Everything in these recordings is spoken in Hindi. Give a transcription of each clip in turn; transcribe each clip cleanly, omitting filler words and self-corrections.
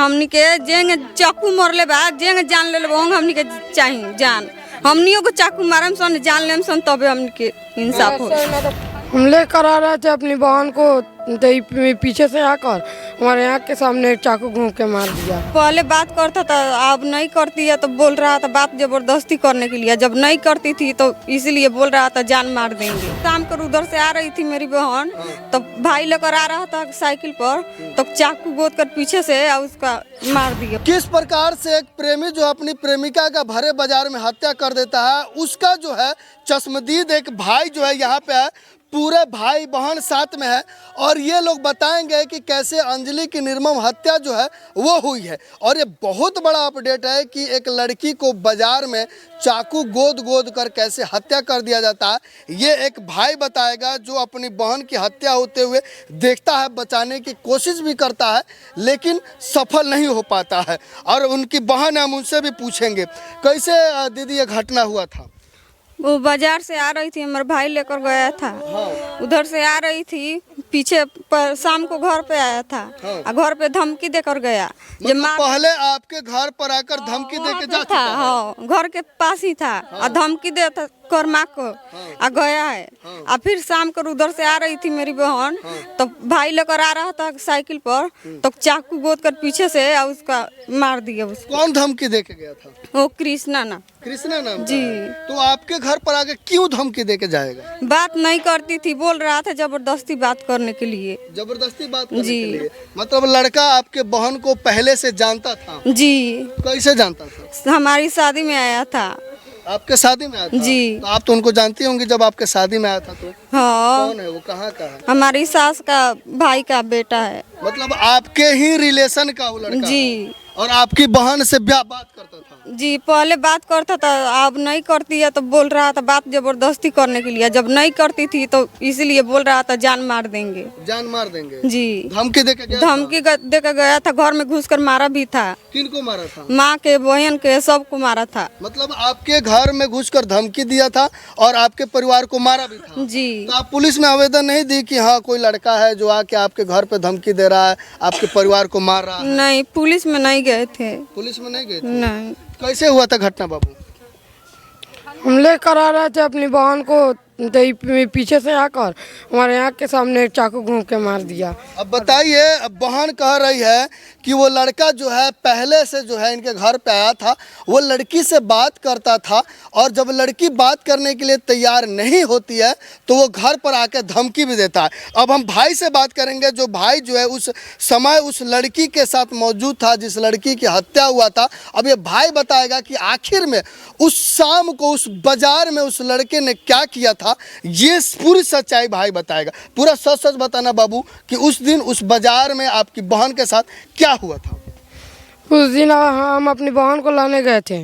हमनी के जेंगे चाकू मरले बा जेंगे जान ले लेबो हमनी के चाहिए जान हमनियों को चाकू मारम सन जान लेम सन तबे हमनी के इंसाफ हो। हम लेकर आ रहे थे अपनी बहन को तो पीछे से आकर हमारे आँख के सामने एक चाकू घूम के मार दिया। पहले बात करता था अब नहीं करती है तो बोल रहा था बात जबरदस्ती करने के लिए, जब नहीं करती थी तो इसीलिए बोल रहा था जान मार देंगे। शाम को उधर से आ रही थी मेरी बहन तो भाई लेकर आ रहा था साइकिल पर तो चाकू गोद कर पीछे से उसका मार दिया। किस प्रकार से एक प्रेमी जो अपनी प्रेमिका का भरे बाजार में हत्या कर देता है, उसका जो है चश्मदीद एक भाई जो है यहाँ पे है, पूरे भाई बहन साथ में है और ये लोग बताएंगे कि कैसे अंजलि की निर्मम हत्या जो है वो हुई है। और ये बहुत बड़ा अपडेट है कि एक लड़की को बाजार में चाकू गोद गोद कर कैसे हत्या कर दिया जाता है, ये एक भाई बताएगा जो अपनी बहन की हत्या होते हुए देखता है, बचाने की कोशिश भी करता है लेकिन सफल नहीं हो पाता है। और उनकी बहन हम उनसे भी पूछेंगे कैसे दीदी ये घटना हुआ था। वो बाजार से आ रही थी, हमारा भाई लेकर गया था। उधर से आ रही थी पीछे पर शाम को घर पे आया था और घर पे धमकी देकर गया। जब पहले आपके घर पर आकर धमकी दे के जाता था। हाँ घर के पास ही था और धमकी देता कर माँ को आ गया है। और फिर शाम को उधर से आ रही थी मेरी बहन तो भाई लेकर आ रहा था साइकिल पर तो चाकू गोद कर पीछे से उसका मार दिया। उसको कौन धमकी दे के गया था? वो कृष्णा नाम जी। तो आपके घर पर आके क्यों धमकी दे के जाएगा? बात नहीं करती थी, बोल रहा था जबरदस्ती बात करने के लिए। जबरदस्ती बात करने के लिए? मतलब लड़का आपके बहन को पहले से जानता था? जी। कैसे जानता था? हमारी शादी में आया था। आपके शादी में आया था? जी। तो आप तो उनको जानती होंगी जब आपके शादी में आया था तो? हाँ। कौन है वो, कहाँ का है? हमारी सास का भाई का बेटा है। मतलब आपके ही रिलेशन का वो लड़का? जी। और आपकी बहन से बात करता था? जी पहले बात करता था, अब नहीं करती है तो बोल रहा था बात जबरदस्ती करने के लिए, जब नहीं करती थी तो इसीलिए बोल रहा था जान मार देंगे। जान मार देंगे? जी। धमकी दे के गया? धमकी दे के गया था, घर में घुसकर मारा भी था। किनको मारा था? माँ के बहन के सबको मारा था। मतलब आपके घर में घुसकर धमकी दिया था और आपके परिवार को मारा भी था? जी। तो आप पुलिस में आवेदन नहीं दी कि हाँ कोई लड़का है जो आके आपके घर पे धमकी दे रहा है, आपके परिवार को मार रहा है? नहीं पुलिस में नहीं गए थे। पुलिस में नहीं गए थे? नहीं। कैसे हुआ था घटना बाबू? हम लेकर आ रहे थे अपनी बहन को तो पीछे से आकर हमारे आँख के सामने एक चाकू घूम के मार दिया। अब बताइए, अब बहन कह रही है कि वो लड़का जो है पहले से जो है इनके घर पे आया था, वो लड़की से बात करता था और जब लड़की बात करने के लिए तैयार नहीं होती है तो वो घर पर आके धमकी भी देता है। अब हम भाई से बात करेंगे, जो भाई जो है उस समय उस लड़की के साथ मौजूद था जिस लड़की की हत्या हुआ था। अब ये भाई बताएगा कि आखिर में उस शाम को उस बाजार में उस लड़के ने क्या किया था, ये पूरी सच्चाई भाई बताएगा। पूरा सच सच बताना बाबू कि उस दिन उस बाजार में आपकी बहन के साथ क्या हुआ था। उस दिन हम अपनी बहन को लाने गए थे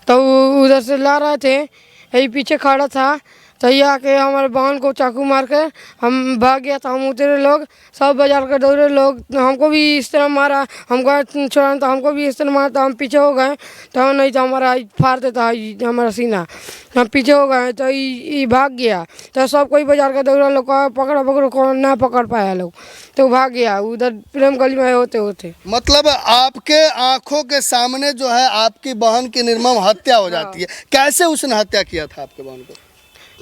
तो उधर से ला रहे थे, यही पीछे खड़ा था तो ये आके हमारे बहन को चाकू मार कर हम भाग गया था। हम उतरे लोग सब बाजार के दौड़े लोग, हमको भी इस तरह मारा, हमको छोड़ा तो हमको भी इस तरह मारा। तो हम पीछे हो गए तो नहीं तो हमारा फाड़ देता है हमारा सीना। हम पीछे हो गए तो ये भाग गया तो सब कोई बाजार के दौड़ा लोग पकड़ो कौन ना पकड़ पाया लोग तो भाग गया उधर प्रेम गली में होते होते। मतलब आपके आंखों के सामने जो है आपकी बहन की निर्मम हत्या हो जाती है। कैसे उसने हत्या किया था आपके बहन को?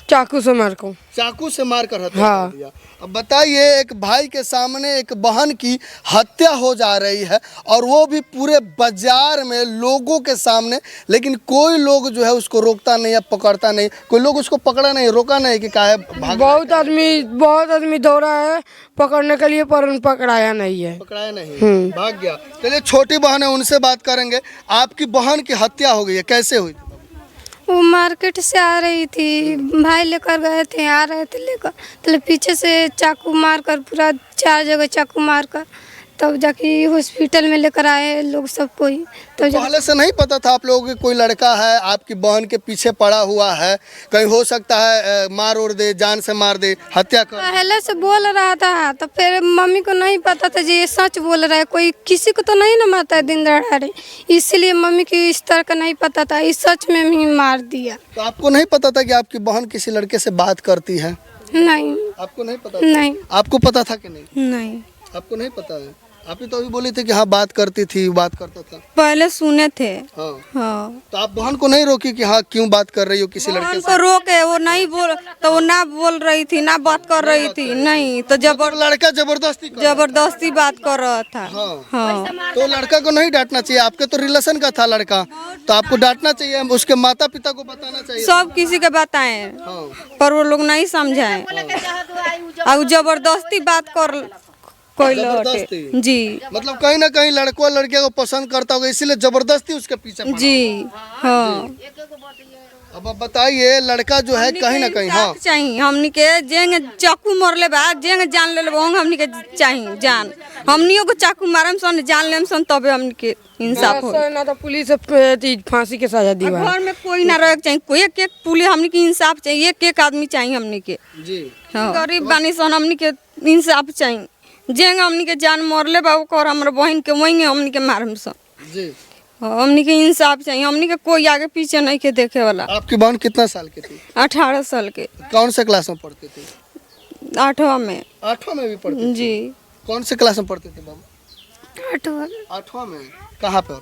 चाकू से मार को, चाकू से मारकर हत्या कर दिया। अब बताइए, एक भाई के सामने एक बहन की हत्या हो जा रही है और वो भी पूरे बाजार में लोगों के सामने, लेकिन कोई लोग जो है उसको रोकता नहीं है, पकड़ता नहीं, कोई लोग उसको पकड़ा नहीं, रोका नहीं कि काहे भाग। बहुत आदमी दौड़ा है पकड़ने के लिए पर पकड़ाया नहीं है। पकड़ाया नहीं, भाग गया। चलिए छोटी बहन है उनसे बात करेंगे। आपकी बहन की हत्या हो गई है, कैसे हुई? वो मार्केट से आ रही थी, भाई लेकर गए थे, आ रहे थे लेकर तो पीछे से चाकू मारकर पूरा 4 जगह चाकू मारकर तब जाके हॉस्पिटल में लेकर आए लोग सब कोई। तो पहले से नहीं पता था आप लोगों के कोई लड़का है आपकी बहन के पीछे पड़ा हुआ है, कहीं हो सकता है मार उड़ दे, जान से मार दे, हत्या कर? पहले से बोल रहा था तो फिर मम्मी को नहीं पता था जी ये सच बोल रहा है, कोई किसी को तो नहीं ना मारता है दिन दहाड़े, इसलिए मम्मी की इस तरह का नहीं पता था, इस सच में ही मार दिया। तो आपको नहीं पता था कि आपकी बहन किसी लड़के से बात करती है? नहीं। आपको नहीं पता था? नहीं। आपको पता था कि नहीं? नहीं। आपको नहीं पता है? आप ही तो अभी बोली थी कि हाँ बात करती थी, बात करता था। पहले सुने थे। हाँ। हाँ, तो आप बहन को नहीं रोकी कि हाँ क्यों बात कर रही हो किसी लड़के हमको से? रोके, वो नहीं बोल, तो वो ना बोल रही थी, ना बात कर रही थी, नहीं तो लड़का जबरदस्ती कर जबरदस्ती बात कर रहा था। हाँ। हाँ, तो लड़का को नहीं डांटना चाहिए, आपके तो रिलेशन का था लड़का, तो आपको डांटना चाहिए, उसके माता पिता को बताना चाहिए। सब किसी के बताए, हाँ। पर वो लोग नहीं समझाए और जबरदस्ती बात कर कोई जबरदस्ती? लौटे। जी मतलब कहीं ना कहीं लड़को लड़के को पसंद करता होगा, इसीलिए जबरदस्ती उसके पीछे पड़ा। जी। हाँ, अब आप बताइए, लड़का जो है कहीं ना कहीं, हाँ चाहिए हमनी के जेंगे चाकू मरले बा, जेंगे जान ले लेबो हमनी के चाहिए जान, हमनियों को चाकू मारम सन, जान लेम सन, तबे हमनी के इंसाफ हो। ना तो पुलिस फांसी के सजा दी बा। घर में कोई ना रहे के चाहिए, कोई एक एक पुलिस हमनी के इंसाफ चाहिए, एक एक आदमी चाहिए हमनी के। जी। हाँ, गरीब बानी सन, हमनी के इंसाफ चाहिए, जेंगे हमनी के जान मरले बा ओकर हमर बहन के वहीं हमनी के मारम सन। जी। हाँ, हमनी के इंसाफ चाहिए, हमनी के कोई आगे पीछे नहीं के देखे वाला। आपकी बहन कितना साल की थी? 18 साल के, कौन से क्लास में पढ़ती थी? 8वां में। 8वां में भी पढ़ती थी? जी। कौन से क्लास में पढ़ती थी बाबू? 8वां में। कहाँ पर?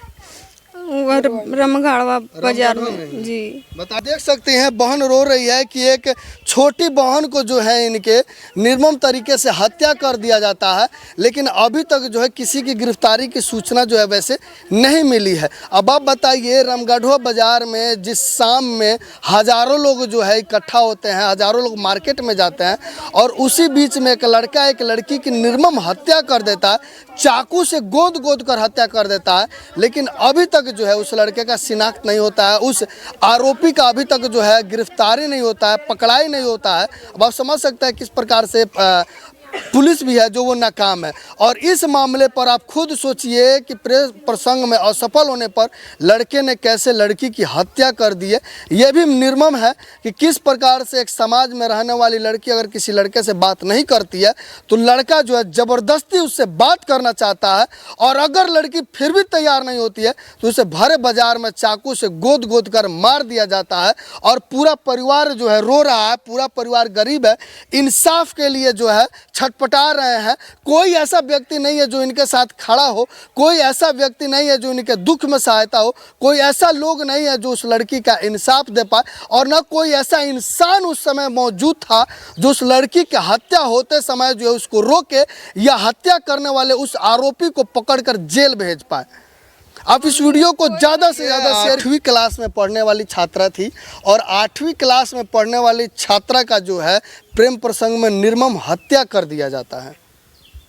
रमघाड़वा बाजार में। जी। बता देख सकते हैं, बहन रो रही है कि एक छोटी बहन को जो है इनके निर्मम तरीके से हत्या कर दिया जाता है, लेकिन अभी तक जो है किसी की गिरफ्तारी की सूचना जो है वैसे नहीं मिली है। अब आप बताइए, रामगढ़वा बाजार में जिस शाम में हजारों लोग जो है इकट्ठा होते हैं, हजारों लोग मार्केट में जाते हैं, और उसी बीच में एक लड़का एक लड़की की निर्मम हत्या कर देता है, चाकू से गोद गोद कर हत्या कर देता है, लेकिन अभी तक जो है उस लड़के का शिनाख्त नहीं होता है, उस आरोपी का अभी तक जो है गिरफ्तारी नहीं होता है, पकड़ाई नहीं होता है। अब आप समझ सकते हैं किस प्रकार से पुलिस भी है जो वो नाकाम है। और इस मामले पर आप खुद सोचिए कि प्रेम प्रसंग में असफल होने पर लड़के ने कैसे लड़की की हत्या कर दी है। ये भी निर्मम है कि किस प्रकार से एक समाज में रहने वाली लड़की अगर किसी लड़के से बात नहीं करती है तो लड़का जो है ज़बरदस्ती उससे बात करना चाहता है, और अगर लड़की फिर भी तैयार नहीं होती है तो उसे भरे बाजार में चाकू से गोद गोद कर मार दिया जाता है। और पूरा परिवार जो है रो रहा है, पूरा परिवार गरीब है, इंसाफ के लिए जो है छटपटा रहे हैं। कोई ऐसा व्यक्ति नहीं है जो इनके साथ खड़ा हो, कोई ऐसा व्यक्ति नहीं है जो इनके दुख में सहायता हो, कोई ऐसा लोग नहीं है जो उस लड़की का इंसाफ दे पाए, और ना कोई ऐसा इंसान उस समय मौजूद था जो उस लड़की की हत्या होते समय जो है उसको रोके या हत्या करने वाले उस आरोपी को पकड़कर जेल भेज पाए। आप इस वीडियो को ज़्यादा से ज़्यादा शेयर। 8वीं क्लास में पढ़ने वाली छात्रा थी, और 8वीं क्लास में पढ़ने वाली छात्रा का जो है प्रेम प्रसंग में निर्मम हत्या कर दिया जाता है।